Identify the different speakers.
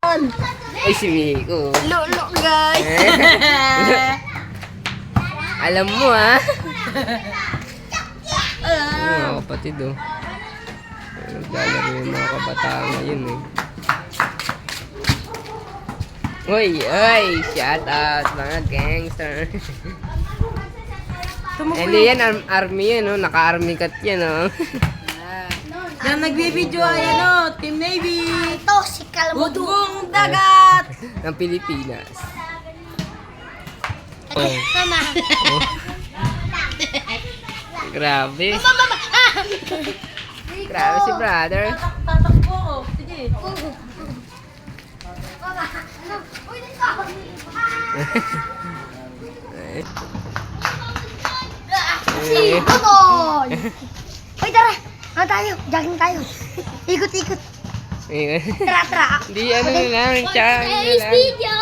Speaker 1: Ay, si Miko.
Speaker 2: Lolo, guys.
Speaker 1: Alam mo, ha? Mga kapatid, oh. Naglalaro yung mga kabataan ngayon, eh. Uy, shout out mga gangster. Hindi yan, army yan, oh. Naka-army cut yan, oh.
Speaker 2: Yan nagbibideo ay ano, Team Navy.
Speaker 3: Ito, si Kalmudo.
Speaker 2: Bugong dagat.
Speaker 1: Ng Pilipinas.
Speaker 3: Mama.
Speaker 1: Grabe. Grabe si brother.
Speaker 2: Tatakbo ko. Sige.
Speaker 3: Uy, dito. Si Bonoy. Uy, tara. Ano tayo? Jogging tayo. Ikot-ikot.
Speaker 1: Ayun.
Speaker 3: Tara.
Speaker 1: Di ano na lang, tsaka ano lang.
Speaker 3: Video.